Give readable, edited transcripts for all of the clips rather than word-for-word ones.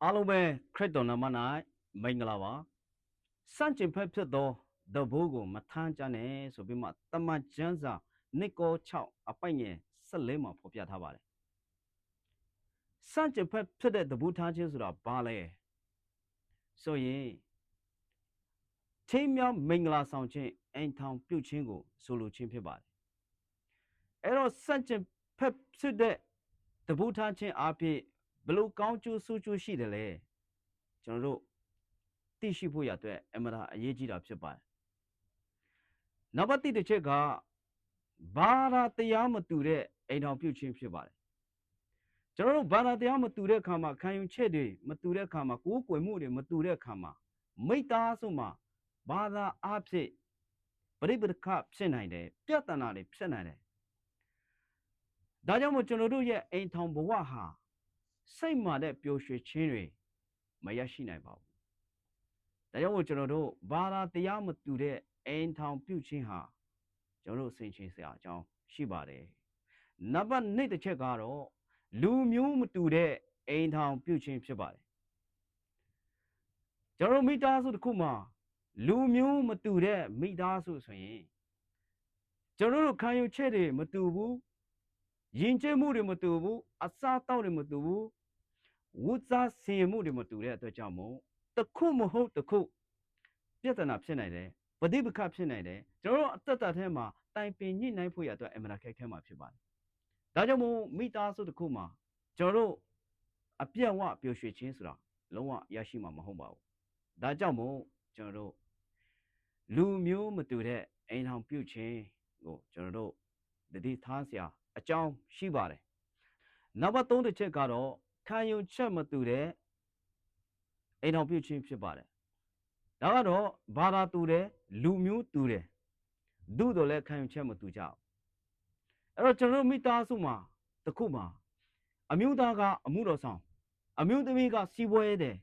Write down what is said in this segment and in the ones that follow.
အားလုံးပဲခရစ်တော်နာမ၌မင်္ဂလာပါစန့်ကျင်ဖက်ဖြစ်သောတဘိုးကိုမထမ်းကြနဲ့ဆိုပြီးမှတမန်ကျမ်းစာနိကော6အပိုင်ငယ်14မှာဖော်ပြထားပါတယ်စန့်ကျင်ဖက်ဖြစ်တဲ့တဘိုးထားခြင်းဆိုတာဘာလဲဆိုရင်ချင်းများမင်္ဂလာဆောင်ခြင်းအိမ်ထောင်ပြုခြင်းကိုဆိုလိုခြင်းဖြစ်ပါတယ်အဲ့တော့စန့်ကျင်ဖက်ဖြစ်တဲ့တဘိုးထားခြင်းအဖြစ်ဘလို့ကောင်းကျိုးဆိုးကျိုးရှိတယ်လဲကျွန်တော်တို့သိရှိဖို့ရအတွက်အမှန်အရေးကြီးတာဖြစ်ပါတယ်။နံပါတ်1တစ်ချက်ကဘာသာတရားမတူတဲ့အိမ်ထောင်ပြုခြင်းဖြစ်ပါတယ်။ကျွန်တော်တို့ဘာသာတရားမတူတဲ့အခါမှာခံယူချက်တွေမတူတဲ့အခါမှာကိုယ်ကွယ်မှုတွေမတူတဲ့အခါမှာမိသားစုမှာဘာသာအဖြစ်ပရိပဒခဖြစ်နိုင်တယ်ပြဿနာတွေဖြစ်နိုင်တယ်။ဒါကြောင့်မို့ကျွန်တော်တို့ရဲ့အိမ်ထောင်ဘဝဟာစိတ်မာတဲ့ပျော်ရွှင်ခြင်းတွေမရရှိနိုင်ပါဘူး။ဒါကြောင့်မို့ကျွန်တော်တို့ဘာသာတရားမတူတဲ့အိမ်ထောင်ပြုခြင်းဟာကျွန်တော်တို့ဆင်ခြင်စရာအကြောင်းရှိပါတယ်။နံပါတ်2တစ်ချက်ကတော့လူမျိုးမတူတဲ့အိမ်ထောင်ပြုခြင်းဖြစ်ပါတယ်။ကျွန်တော်မိသားစုတစ်ခုမှာလူမျိုးမတူတဲ့မိသားစုဆိုရင်ကျွန်တော်တို့ခံယူချက်တွေမတူဘူး။ယဉ်ကျေးမှုတွေမတူဘူး။အစားအသောက်တွေမတူဘူး။ဝတ်စားဆင်မှုတွေမတူတဲ့အတွက်ကြောင့်မို့တစ်ခုမဟုတ်တစ်ခုပြဿနာဖြစ်နိုင်တယ်ပဋိပက္ခဖြစ်နိုင်တယ်ကျွန်တော်တို့အသက်တာထဲမှာတိုင်ပင်ညှိနှိုင်းဖို့ရအတွက်အမှန်ခက်ခဲမှာဖြစ်ပါတယ်ဒါကြောင့်မို့မိသားစုတစ်ခုမှာကျွန်တော်တို့အပြည့်အဝပျော်ရွှင်ခြင်းဆိုတာလုံးဝရရှိမှာမဟုတ်ပါဘူးဒါကြောင့်မို့ကျွန်တော်တို့လူမျိုးမတူတဲ့အိမ်ထောင်ပြုခြင်းကိုကျွန်တော်တို့တတိထားစရာအကြောင်းရှိပါတယ်နံပါတ်3တစ်ချက်ကတော့ခံယူချက်မတူတဲ့အိမ်ထောင်ပြုခြင်းဖြစ်ပါတယ်ဒါကတော့ဘာသာတူတယ်လူမျိုးတူတယ်သို့တော်လည်းခံယူချက်မတူကြဘူးအဲ့တော့ကျွန်တော်မိသားစုမှာတစ်ခုမှာအမျိုးသားကအမှုတော်ဆောင်အမျိုးသမီးကစီးပွားရေးတယ်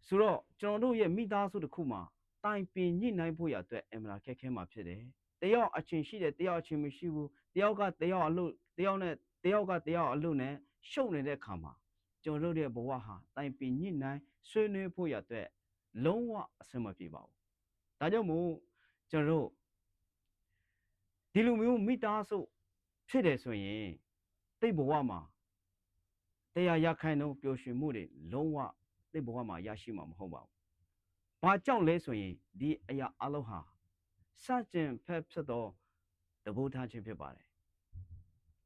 ဆိုတော့ကျွန်တော်တို့ရဲ့မိသားစုတစ်ခုမှာတိုင်ပင်ညှိနှိုင်းဖို့ရအတွက်အမှန်ခက်ခဲမှာဖြစ်တယ်တယောက်အချင်းရှိတယ်တယောက်အချင်းမရှိဘူးတယောက်ကတယောက်အလုပ်တယောက်နဲ့တယောက်ကတယောက်အလုပ်နဲ့ရှုပ်နေတဲ့ခါမှာကျွန်တော်တို့ရဲ့ဘဝဟာတိုင်ပင်ညှိနှိုင်းဆွေးနွေးဖို့ရအတွက်လုံးဝအဆင်မပြေပါဘူးဒါကြောင့်မို့ကျွန်တော်တို့ဒီလိုမျိုးမိသားစုဖြစ်တယ်ဆိုရင်တိတ်ဘဝမှာတရားရခိုင်နှုန်းပျော်ရွှင်မှုတွေလုံးဝတိတ်ဘဝမှာရရှိမှာမဟုတ်ပါဘူးဘာကြောင့်လဲဆိုရင်ဒီအရာအလုံးဟာစကြင်ဖက်ဖြစ်သောတဘိုးထားခြင်းဖြစ်ပါတယ်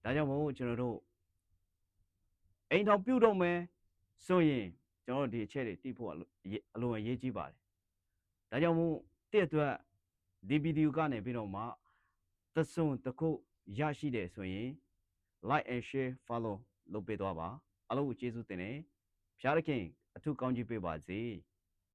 ဒါကြောင့်မို့ကျွန်တော်တို့အိမ်ထောင်ပြုတော့မယ်ဆိုရင်ကျွန်တော်တို့ဒီအချက်တွေသိဖို့အလွန်အရေးကြီးပါတယ်။ဒါကြောင့်မို့တဲ့အတွက်ဒီဗီဒီယိုကနေပြီးတော့မှသစွန်တစ်ခုရရှိတယ်ဆိုရင် like and share follow လုပ်ပေးသွားပါ။အားလုံးကိုကျေးဇူးတင်တယ်။ဖျားသခင်အထူးကောင်းချီးပေးပါစေ။